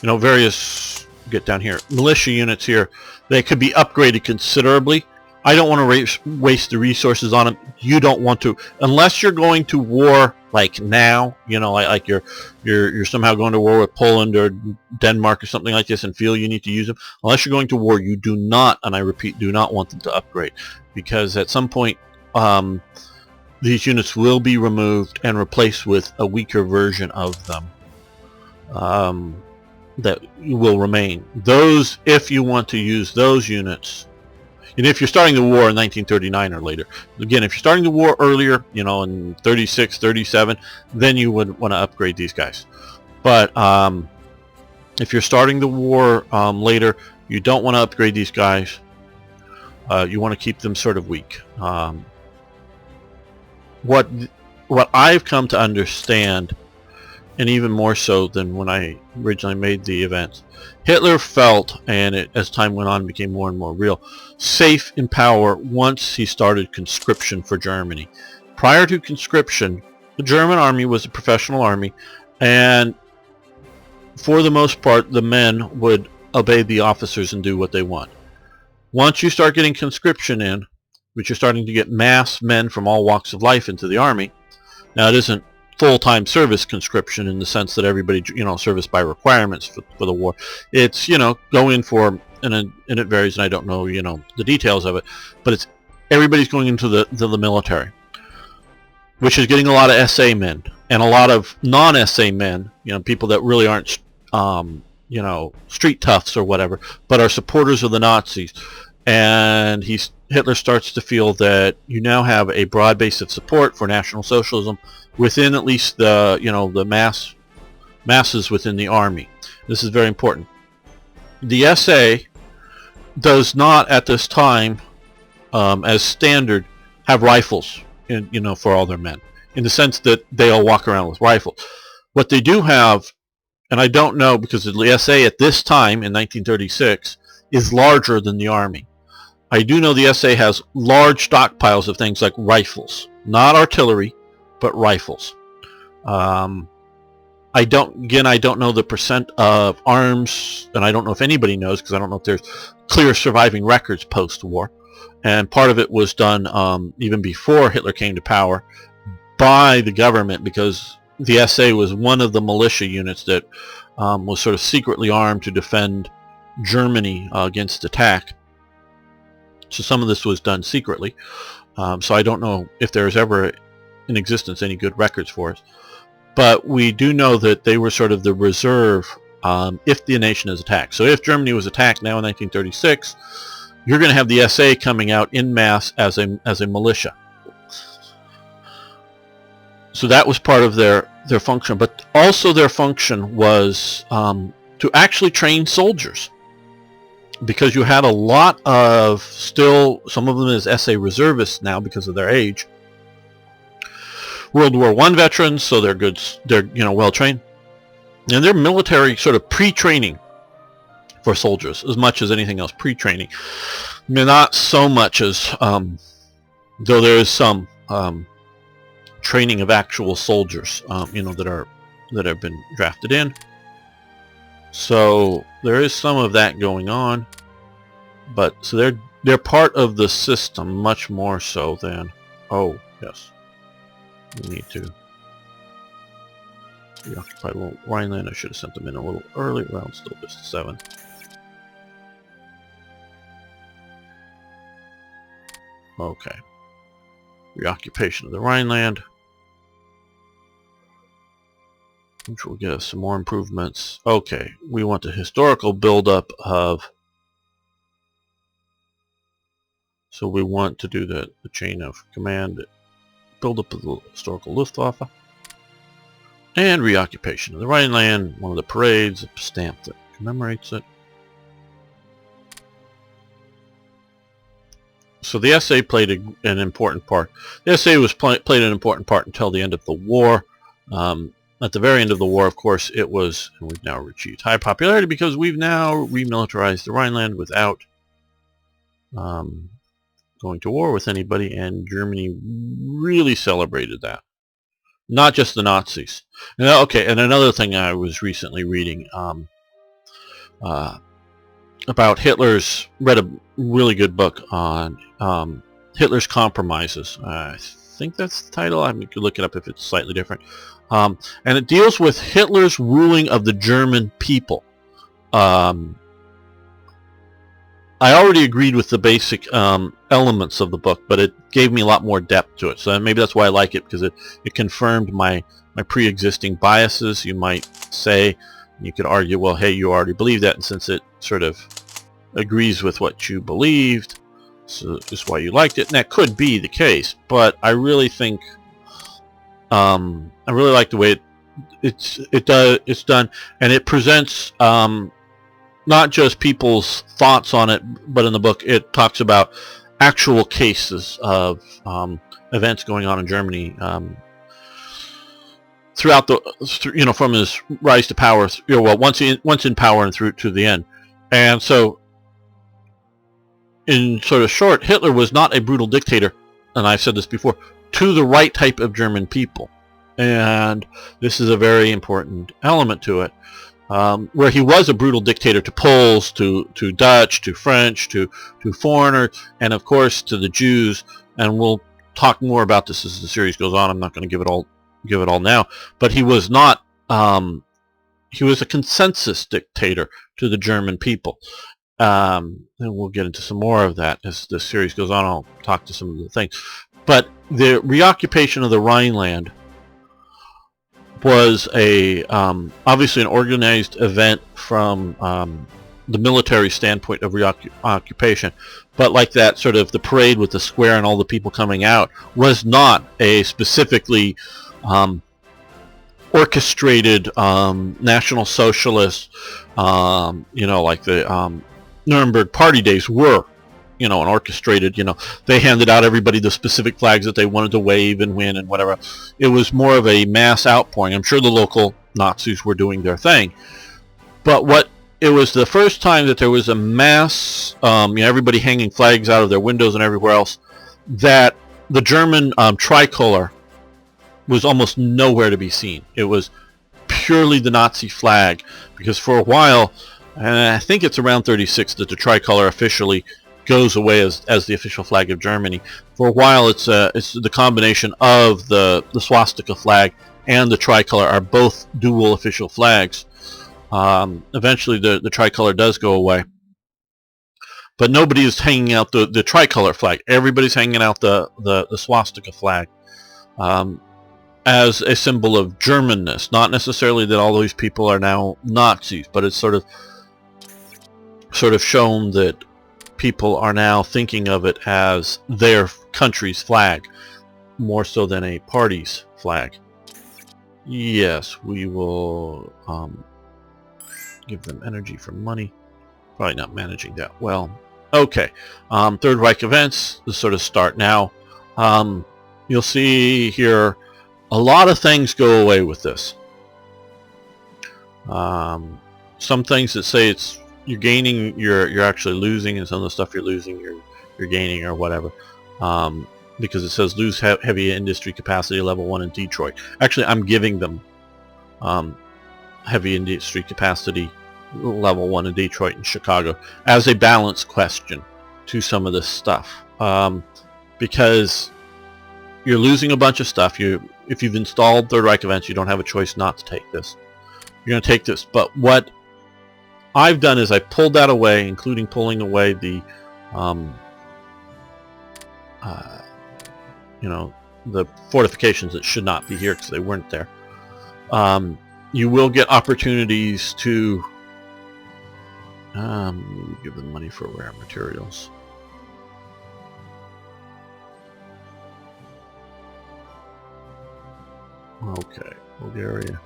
know, various, get down here, militia units here. They could be upgraded considerably. I don't want to waste the resources on them. You don't want to, unless you're going to war like now, you know, like you're somehow going to war with Poland or Denmark or something like this and feel you need to use them. Unless you're going to war, you do not, and I repeat, do not want them to upgrade, because at some point these units will be removed and replaced with a weaker version of them that will remain. Those, if you want to use those units, and if you're starting the war in 1939 or later, again, if you're starting the war earlier, you know, in 36, 37, then you would want to upgrade these guys. But if you're starting the war later, you don't want to upgrade these guys. You want to keep them sort of weak. What I've come to understand, and even more so than when I originally made the events, Hitler felt, and it, as time went on, became more and more real, safe in power once he started conscription for Germany. Prior to conscription, the German army was a professional army, and for the most part, the men would obey the officers and do what they want. Once you start getting conscription in, which you're starting to get mass men from all walks of life into the army. Now, it isn't full-time service conscription in the sense that everybody, you know, service by requirements for the war. It's, you know, go in for, and it varies, and I don't know, you know, the details of it, but it's everybody's going into the military, which is getting a lot of SA men and a lot of non-SA men, you know, people that really aren't, you know, street toughs or whatever, but are supporters of the Nazis. And Hitler starts to feel that you now have a broad base of support for National Socialism within at least the, you know, the masses within the army. This is very important. The SA does not at this time, as standard, have rifles, you know, for all their men, in the sense that they all walk around with rifles. What they do have, and I don't know because the SA at this time in 1936 is larger than the army. I do know the SA has large stockpiles of things like rifles, not artillery, but rifles. I don't know the percent of arms, and I don't know if anybody knows, because I don't know if there's clear surviving records post-war. And part of it was done even before Hitler came to power by the government, because the SA was one of the militia units that was sort of secretly armed to defend Germany against attack. So some of this was done secretly. So I don't know if there's ever in existence any good records for us. But we do know that they were sort of the reserve if the nation is attacked. So if Germany was attacked now in 1936, you're going to have the SA coming out en masse as a militia. So that was part of their function. But also their function was to actually train soldiers. Because you had a lot of, still, some of them as SA reservists now because of their age, World War I veterans, so they're good, they're, you know, well trained, and they're military sort of pre-training for soldiers as much as anything else. Pre-training, I mean, not so much as, though there is some training of actual soldiers, you know, that have been drafted in. So there is some of that going on, but so they're part of the system much more so than, oh yes, we need to reoccupy. Well, Rhineland, I should have sent them in a little early. Well, it's still just 7. Okay, reoccupation of the Rhineland, which will get us some more improvements. Okay, we want the historical buildup of, so we want to do the chain of command, buildup of the historical Luftwaffe, and reoccupation of the Rhineland, one of the parades, a stamp that commemorates it. So the SA played an important part. The SA played an important part until the end of the war. At the very end of the war, of course, it was, and we've now achieved high popularity because we've now remilitarized the Rhineland without going to war with anybody, and Germany really celebrated that. Not just the Nazis. Okay, and another thing I was recently reading about Hitler's, read a really good book on Hitler's compromises. I think that's the title. I could look it up if it's slightly different. And it deals with Hitler's ruling of the German people. I already agreed with the basic elements of the book, but it gave me a lot more depth to it. So maybe that's why I like it, because it confirmed my pre-existing biases, you might say. You could argue, well, hey, you already believe that, and since it sort of agrees with what you believed, so that's why you liked it. And that could be the case, but I really think I really like the way it's done, and it presents not just people's thoughts on it, but in the book it talks about actual cases of events going on in Germany throughout the, from his rise to power, well, once in power and through to the end. And so, in sort of short, Hitler was not a brutal dictator, and I've said this before, to the right type of German people. And this is a very important element to it. Where he was a brutal dictator to Poles, to Dutch, to French, to foreigners, and of course to the Jews. And we'll talk more about this as the series goes on. I'm not going to give it all now. But he was not. He was a consensus dictator to the German people. And we'll get into some more of that as the series goes on. I'll talk to some of the things. But the reoccupation of the Rhineland was obviously an organized event from the military standpoint of reoccupation, but like that sort of the parade with the square and all the people coming out was not a specifically orchestrated National Socialist, like the Nuremberg party days were, and orchestrated, they handed out everybody the specific flags that they wanted to wave and win and whatever. It was more of a mass outpouring. I'm sure the local Nazis were doing their thing, but it was the first time that there was a mass, everybody hanging flags out of their windows and everywhere else, that the German tricolor was almost nowhere to be seen. It was purely the Nazi flag, because for a while, and I think it's around 36 that the tricolor officially goes away as the official flag of Germany. For a while, it's the combination of the swastika flag and the tricolor are both dual official flags. Eventually, the tricolor does go away, but nobody is hanging out the tricolor flag. Everybody's hanging out the swastika flag as a symbol of Germanness. Not necessarily that all these people are now Nazis, but it's sort of shown that people are now thinking of it as their country's flag, more so than a party's flag. Yes, we will give them energy for money. Probably not managing that well. Okay, Third Reich events, the sort of start now. You'll see here a lot of things go away with this. Some things that say you're gaining, you're actually losing, and some of the stuff you're losing, you're gaining, or whatever. Because it says lose heavy industry capacity level 1 in Detroit. Actually, I'm giving them heavy industry capacity level 1 in Detroit and Chicago as a balance question to some of this stuff. Because you're losing a bunch of stuff. If you've installed Third Reich events, you don't have a choice not to take this. You're going to take this. But what I've done is I pulled that away, including pulling away the the fortifications that should not be here because they weren't there. You will get opportunities to give them money for rare materials. Okay, Bulgaria.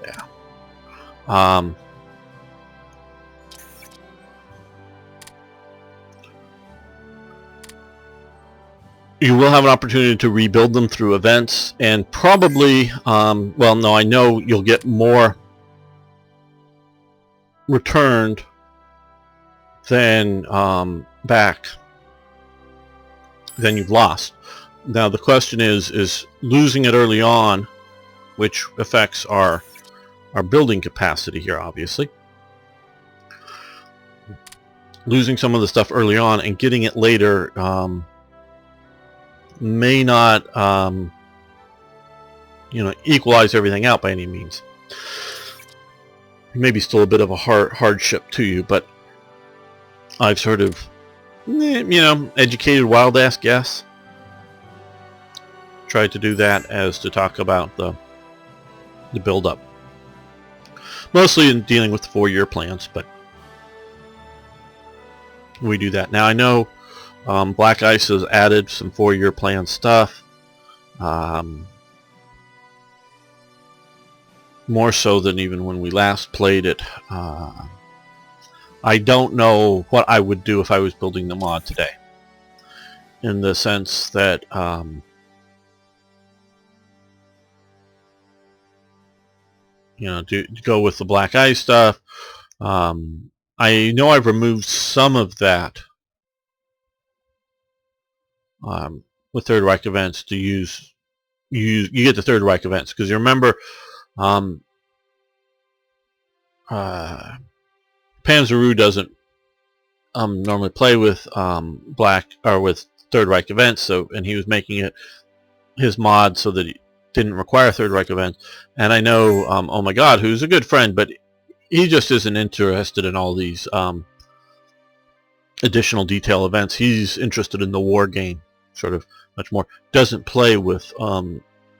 Yeah. You will have an opportunity to rebuild them through events, and probably, well, no, I know you'll get more returned than back than you've lost. Now the question is losing it early on, which affects our building capacity here, obviously. Losing some of the stuff early on and getting it later may not, equalize everything out by any means. It may be still a bit of a hardship to you, but I've sort of, educated wild ass guess. Tried to do that as to talk about the build-up. Mostly in dealing with the 4-year plans, but we do that. Now I know Black Ice has added some 4-year plan stuff. More so than even when we last played it. I don't know what I would do if I was building the mod today. In the sense that to go with the Black Ice stuff. I know I've removed some of that with Third Reich events to use. You get the Third Reich events because you remember Panzeru doesn't normally play with Black or with Third Reich events, and he was making it his mod so that he didn't require Third Reich events. And I know oh my god, who's a good friend, but he just isn't interested in all these additional detail events. He's interested in the war game sort of much more. Doesn't play with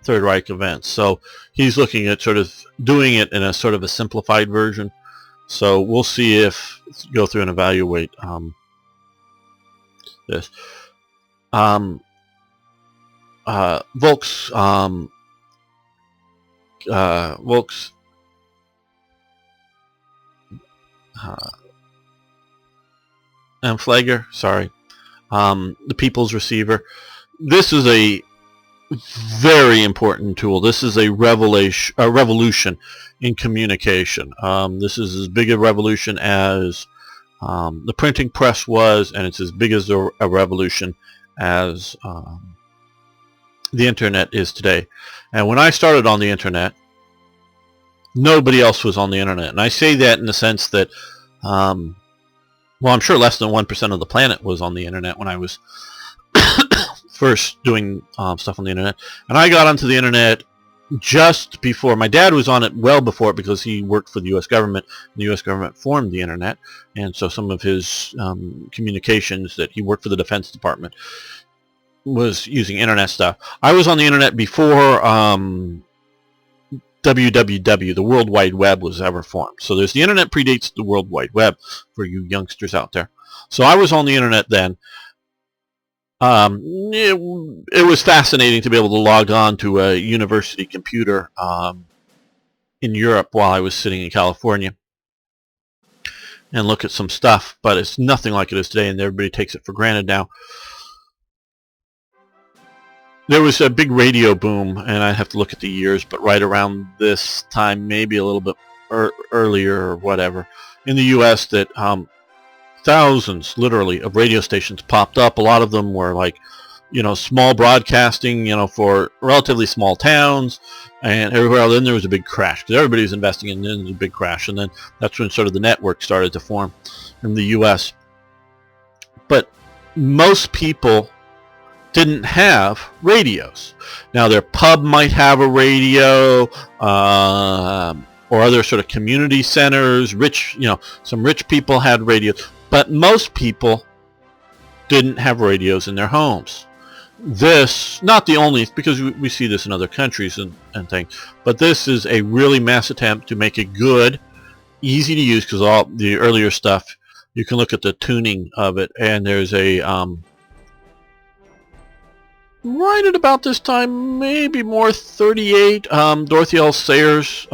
Third Reich events, so he's looking at sort of doing it in a sort of a simplified version. So we'll see if go through and evaluate this. Volks and Flagger, sorry, the People's Receiver. This is a very important tool. This is a revolution in communication. This is as big a revolution as the printing press was, and it's as big as a revolution as the internet is today. And when I started on the internet, nobody else was on the internet. And I say that in the sense that, well, I'm sure less than 1% of the planet was on the internet when I was first doing stuff on the internet. And I got onto the internet just before. My dad was on it well before it because he worked for the U.S. government. And the U.S. government formed the internet. And so some of his communications that he worked for the Defense Department was using internet stuff. I was on the internet before WWW, the World Wide Web, was ever formed. So there's the internet predates the World Wide Web for you youngsters out there. So I was on the internet then. It was fascinating to be able to log on to a university computer in Europe while I was sitting in California and look at some stuff, but it's nothing like it is today, and everybody takes it for granted now. There was a big radio boom, and I have to look at the years, but right around this time, maybe a little bit earlier or whatever, in the U.S. that thousands, literally, of radio stations popped up. A lot of them were like, small broadcasting, for relatively small towns, and everywhere else. Then there was a big crash because everybody was investing, and then there was a big crash, and then that's when sort of the network started to form in the U.S. But most people didn't have radios. Now their pub might have a radio, or other sort of community centers. Some rich people had radios, but most people didn't have radios in their homes. This, not the only, because we see this in other countries and things, but this is a really mass attempt to make it good, easy to use, because all the earlier stuff, you can look at the tuning of it, and there's a right at about this time, maybe more 38, Dorothy L. Sayers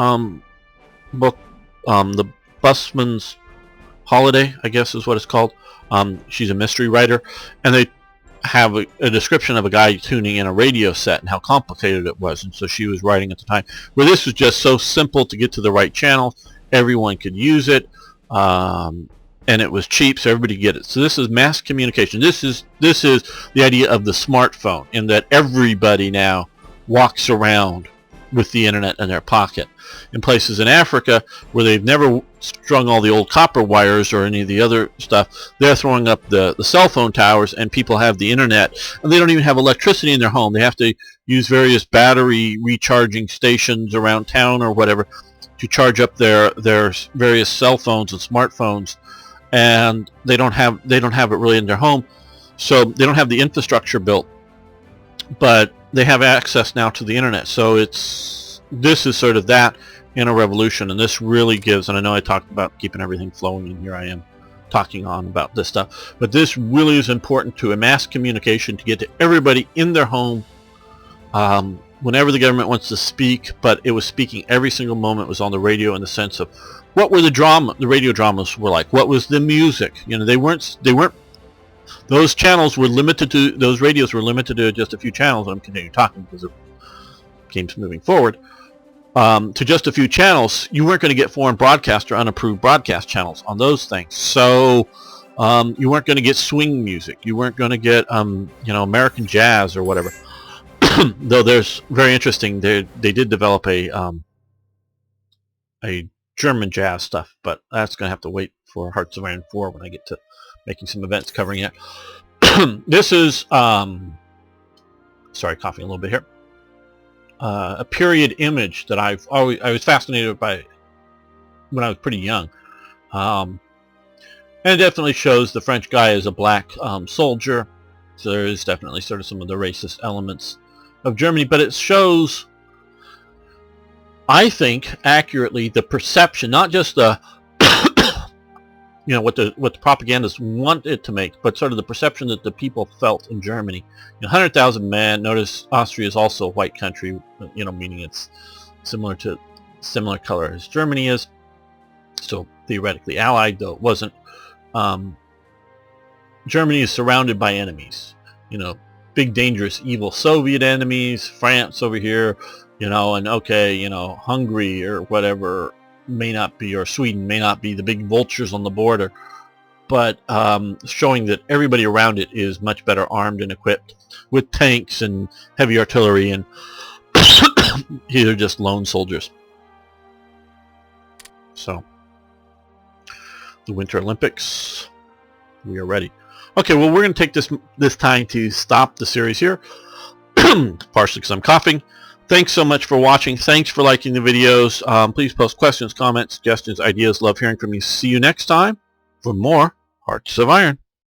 book, The Busman's Holiday, I guess is what it's called. She's a mystery writer, and have a description of a guy tuning in a radio set and how complicated it was, and so she was writing at the time where this was just so simple to get to the right channel, everyone could use it, and it was cheap, so everybody could get it. So this is mass communication. This is the idea of the smartphone, in that everybody now walks around with the internet in their pocket. In places in Africa where they've never strung all the old copper wires or any of the other stuff, they're throwing up the cell phone towers, and people have the internet, and they don't even have electricity in their home. They have to use various battery recharging stations around town or whatever to charge up their various cell phones and smartphones, and they don't have it really in their home, so they don't have the infrastructure built, but they have access now to the internet. So this is sort of that in a revolution, and this really gives, and I know I talked about keeping everything flowing, and here I am talking on about this stuff, but this really is important to a mass communication to get to everybody in their home whenever the government wants to speak. But it was speaking every single moment, was on the radio, in the sense of what were the radio dramas were like, what was the music. You know, they weren't those channels were limited to, those radios were limited to just a few channels. I'm continuing talking because it keeps moving forward. To just a few channels. You weren't going to get foreign broadcast or unapproved broadcast channels on those things. So you weren't going to get swing music. You weren't going to get American jazz or whatever. Though there's very interesting. They did develop a German jazz stuff, but that's going to have to wait for Hearts of Iron 4 when I get to making some events covering it. This is sorry, coughing a little bit here. A period image that I was fascinated by when I was pretty young, and it definitely shows the French guy as a black soldier. So there is definitely sort of some of the racist elements of Germany, but it shows, I think, accurately the perception, not just the what the propagandists want it to make, but sort of the perception that the people felt in Germany. 100,000 men. Notice Austria is also a white country, meaning it's similar color as Germany is, so theoretically allied, though it wasn't. Germany is surrounded by enemies, big, dangerous, evil Soviet enemies, France over here, and Hungary or whatever may not be, or Sweden may not be the big vultures on the border, but showing that everybody around it is much better armed and equipped with tanks and heavy artillery, and these are just lone soldiers. So, the Winter Olympics, we are ready. Okay, well, we're going to take this time to stop the series here, partially because I'm coughing. Thanks so much for watching. Thanks for liking the videos. Please post questions, comments, suggestions, ideas. Love hearing from you. See you next time for more Hearts of Iron.